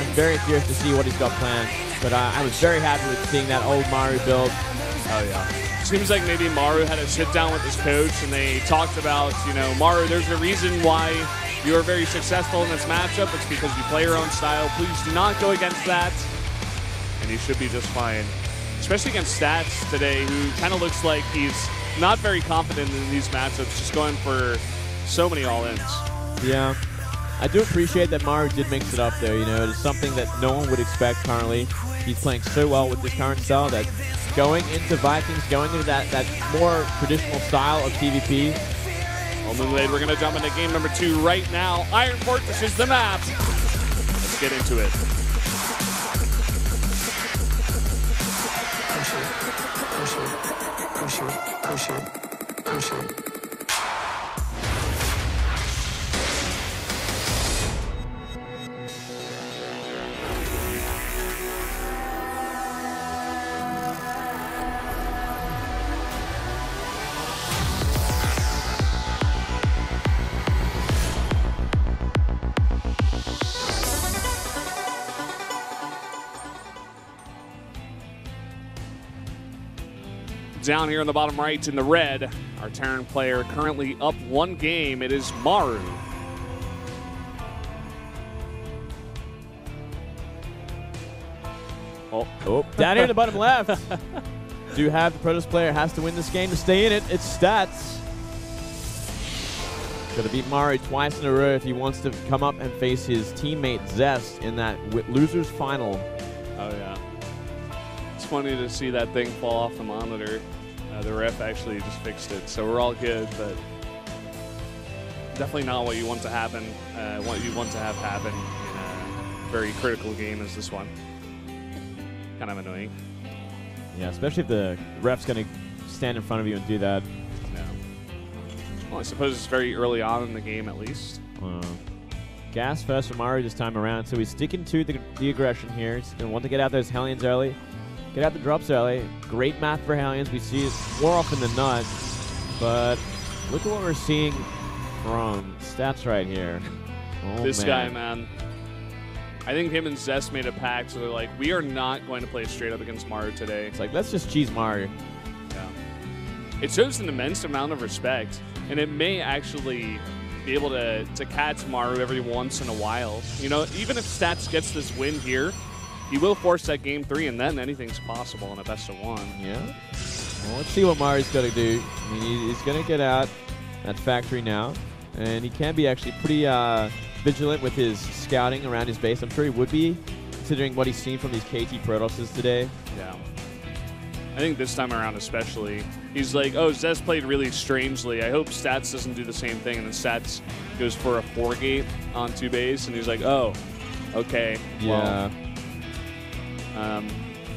I'm very curious to see what he's got planned. But I was very happy with seeing that old Maru build. Oh, yeah. Seems like maybe Maru had a sit down with his coach and they talked about, you know, Maru, there's a reason why you are very successful in this matchup. It's because you play your own style. Please do not go against that. And he should be just fine. Especially against Stats today, who kind of looks like he's not very confident in these matchups, just going for so many all-ins. Yeah. I do appreciate that Maru did mix it up there, you know. It is something that no one would expect currently. He's playing so well with this current style that going into Vikings, going into that more traditional style of PvP. Well, Moonblade, we're going to jump into game number 2 right now. Iron Fortress is the map. Let's get into it. Push it, push it, push it, push it, push it. Down here in the bottom right in the red, our Terran player currently up 1 game. It is Maru. Oh, down here in the bottom left. Do have the Protoss player has to win this game to stay in it. It's Stats. Got to beat Maru twice in a row if he wants to come up and face his teammate Zest in that losers final. Oh yeah. It's funny to see that thing fall off the monitor. The ref actually just fixed it, so we're all good, but definitely not what you want to happen, what you want to have happen in a very critical game as this one. Kind of annoying. Yeah, especially if the ref's going to stand in front of you and do that. Yeah. Well, I suppose it's very early on in the game at least. Gas first for Maru this time around, so he's sticking to the aggression here. He's going to want to get out those Hellions early. Get out the drops early. Great math for Hellions. We see it more often than not. But look at what we're seeing from Stats right here. Oh, this guy, man. I think him and Zest made a pact, so they're like, we are not going to play straight up against Maru today. It's like, let's just cheese Maru. Yeah. It shows an immense amount of respect, and it may actually be able to catch Maru every once in a while. You know, even if Stats gets this win here, he will force that game 3, and then anything's possible in a best-of-1. Yeah. Well, let's see what Maru's going to do. I mean, he's going to get out that factory now, and he can be actually pretty vigilant with his scouting around his base. I'm sure he would be, considering what he's seen from these KT Protosses today. Yeah. I think this time around especially, he's like, oh, Zest played really strangely. I hope Stats doesn't do the same thing, and then Stats goes for a 4-gate on 2 base, and he's like, oh, okay. Yeah. Well,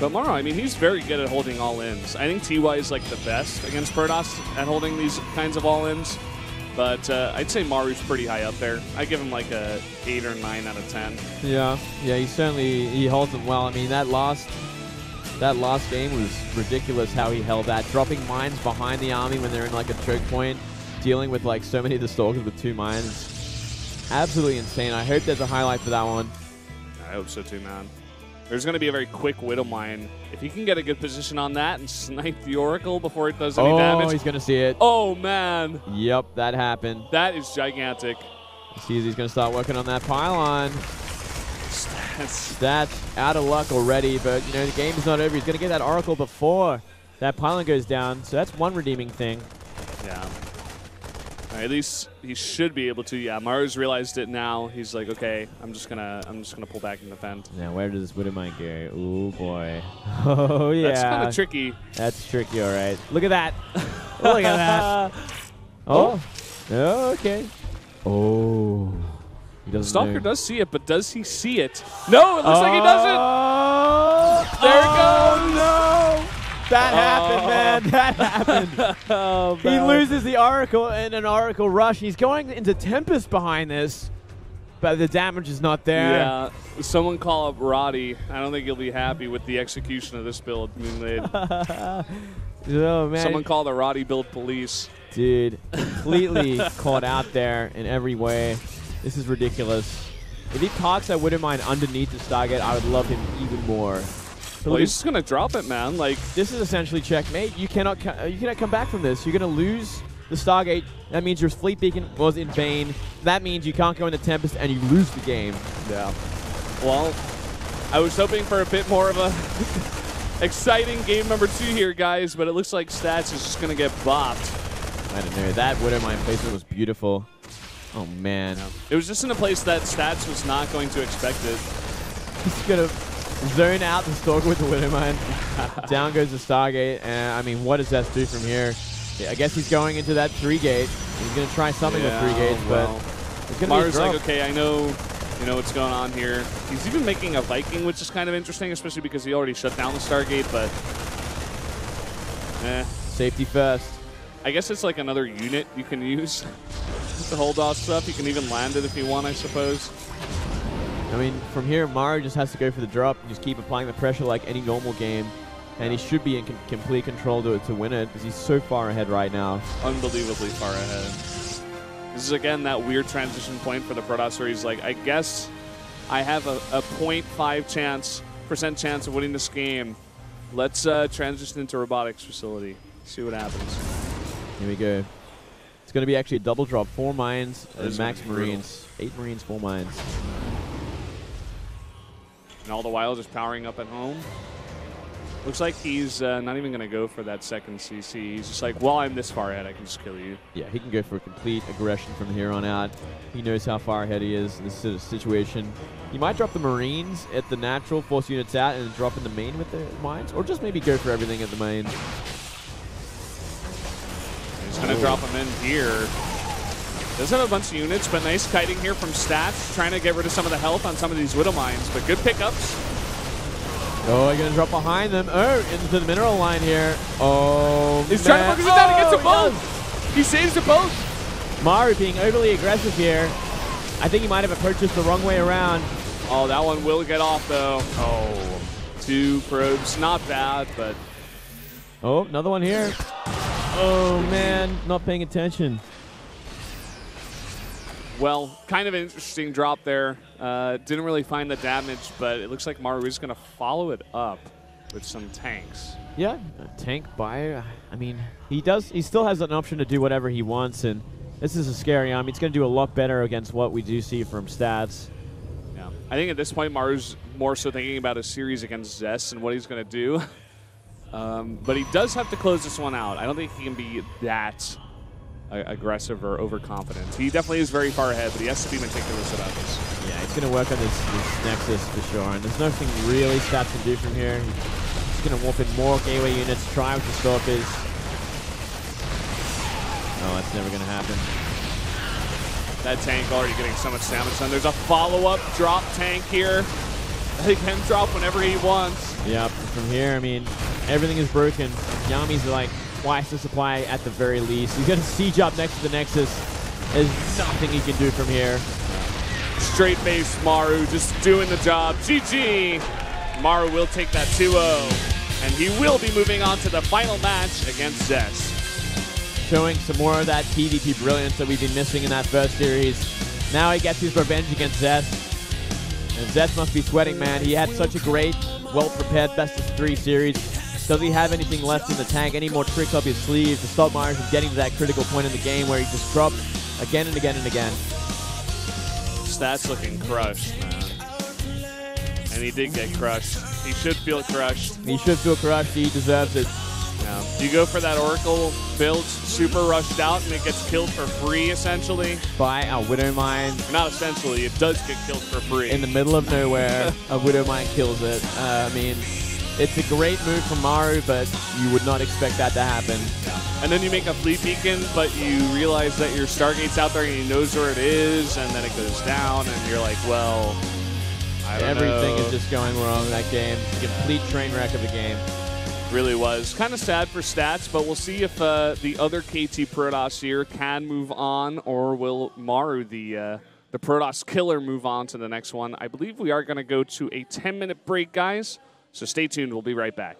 but Maru, I mean, he's very good at holding all-ins. I think TY is like the best against Protoss at holding these kinds of all-ins. But I'd say Maru's pretty high up there. I give him like a 8 or 9 out of 10. Yeah, he holds them well. I mean, that last game was ridiculous how he held that, dropping mines behind the army when they're in like a choke point, dealing with like so many of the Stalkers with 2 mines. Absolutely insane. I hope there's a highlight for that one. I hope so too, man. There's going to be a very quick Widow Mine. If he can get a good position on that and snipe the Oracle before it does any damage. Oh, he's going to see it. Oh, man. Yep, that happened. That is gigantic. He's going to start working on that pylon. Stats out of luck already, but you know the game's not over. He's going to get that Oracle before that pylon goes down, so that's one redeeming thing. Yeah. At least he should be able to. Yeah, Maru's realized it now. He's like, okay, I'm just gonna pull back and defend. Now, where does this Widow Mine go? Oh boy. Oh yeah. That's kind of tricky. That's tricky. All right. Look at that. Look at that. Oh. Oh. Okay. Oh. He doesn't. Stalker does see it, but does he see it? No, it looks like he doesn't. There it goes. No. That happened, man. That happened. Oh, he loses the Oracle in an Oracle rush. He's going into Tempest behind this, but the damage is not there. Yeah. Someone call up Roddy. I don't think he'll be happy with the execution of this build, Moonblade. Oh, man. Someone call the Roddy build police. Dude, completely caught out there in every way. This is ridiculous. If he parks that Widowmine underneath the Stargate, I would love him even more. Well, he's just gonna drop it, man. Like, this is essentially checkmate. You cannot come back from this. You're gonna lose the Stargate. That means your fleet beacon was in vain. That means you can't go into Tempest and you lose the game. Yeah. Well, I was hoping for a bit more of a exciting game number 2 here, guys, but it looks like Stats is just gonna get bopped. I don't know. That Widowmine placement was beautiful. Oh man. Yeah. It was just in a place that Stats was not going to expect it. He's gonna zone out the Stalker with the Widowmine. Down goes the Stargate, and I mean, what does Zest do from here? Yeah, I guess he's going into that 3-gate. He's gonna try something with 3 gates, but it's gonna Maru's be a drop. like, okay, I know, you know what's going on here. He's even making a Viking, which is kind of interesting, especially because he already shut down the Stargate, but Safety first. I guess it's like another unit you can use to hold off stuff. You can even land it if you want, I suppose. I mean, from here, Maru just has to go for the drop and just keep applying the pressure like any normal game. And he should be in complete control to win it because he's so far ahead right now. Unbelievably far ahead. This is, again, that weird transition point for the Protoss where he's like, I guess I have a 0.5% chance of winning this game. Let's transition into robotics facility. See what happens. Here we go. It's going to be actually a double drop. 4 mines and max brutal. Marines. 8 Marines, 4 mines. And all the while just powering up at home. Looks like he's not even going to go for that second CC. He's just like, well, I'm this far ahead, I can just kill you. Yeah, he can go for a complete aggression from here on out. He knows how far ahead he is in this sort of situation. He might drop the Marines at the natural, force units out, and then drop in the main with the mines, or just maybe go for everything at the main. He's going to drop them in here. Does have a bunch of units, but nice kiting here from Stats, trying to get rid of some of the health on some of these Widow Mines, but good pickups. Oh, you're going to drop behind them. Oh, into the mineral line here. Oh, He's trying to focus it down against them both. He saves them both. Maru being overly aggressive here. I think he might have approached this the wrong way around. Oh, that one will get off, though. Oh, 2 probes. Not bad, but... Oh, another one here. Oh, man. Not paying attention. Well, kind of an interesting drop there. Didn't really find the damage, but it looks like Maru is going to follow it up with some tanks. Yeah, a tank buyer. I mean, he still has an option to do whatever he wants, and this is a scary army. It's going to do a lot better against what we do see from Stats. Yeah, I think at this point, Maru's more so thinking about a series against Zest and what he's going to do. But he does have to close this one out. I don't think he can be that aggressive or overconfident. He definitely is very far ahead, but he has to be meticulous about this. Yeah, he's going to work on this Nexus for sure, and there's nothing really Stats can do from here. He's going to warp in more gateway units, try with the Stalkers. Oh, that's never going to happen. That tank already getting so much damage done. There's a follow-up drop tank here. He can drop whenever he wants. Yep, from here, I mean, everything is broken. Yami's like twice the supply at the very least. He's got a siege up next to the Nexus. There's nothing he can do from here. Straight base Maru just doing the job. GG! Maru will take that 2-0. And he will be moving on to the final match against Zest. Showing some more of that PvP brilliance that we've been missing in that first series. Now he gets his revenge against Zest. And Zest must be sweating, man. He had such a great, well-prepared best-of-3 series. Does he have anything left in the tank? Any more tricks up his sleeve to stop Maru from getting to that critical point in the game where he just dropped again and again and again? Stats looking crushed, man. And he did get crushed. He should feel crushed. He should feel crushed. He deserves it. Yeah. You go for that Oracle build super rushed out and it gets killed for free, essentially. By a Widow Mine. Not essentially. It does get killed for free. In the middle of nowhere, a Widow Mine kills it. I mean, it's a great move from Maru, but you would not expect that to happen. Yeah. And then you make a fleet beacon, but you realize that your Stargate's out there and he knows where it is, and then it goes down, and you're like, well, I don't know. Everything is just going wrong in that game. It's a complete train wreck of a game. Really was. Kind of sad for Stats, but we'll see if the other KT Protoss here can move on, or will Maru, the Protoss killer, move on to the next one. I believe we are going to go to a 10-minute break, guys. So stay tuned. We'll be right back.